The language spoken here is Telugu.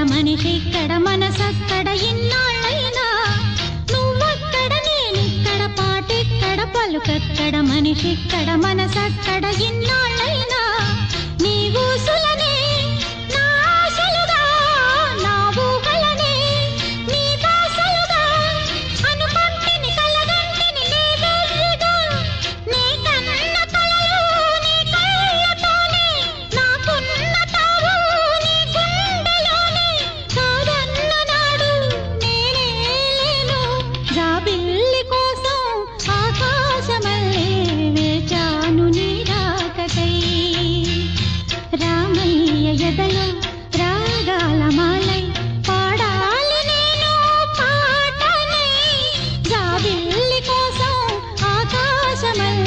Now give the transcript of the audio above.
మనిషిక్కడ మనసక్కడ ఇన్నాళ్ళైనా నువ్వక్కడ నేనిక్కడ పాటిక్కడ పలుకక్కడ మనిషిక్కడ మనసక్కడ ఇన్నాళ్ళైనా నీ ఊసులనే నా ఆశలుగా నా ఊహలనే నీ బాసలుగా అనుకుంటిని కలగంటిని నీ వెర్రిగా నీ కన్న కలలు నీ కళ్ళతోనే నాకున్న తావు నీ గుండెలోనే కాదన్న నాడు నేనే లేను జాబిల్లి కోసం ఆకాశమల్లే వేచాను నీ రాకకై రామయ్య ఎదలో రాగాల మాలై పాడాలి నేను పాటనై జాబిల్లి కోసం ఆకాశమల్లే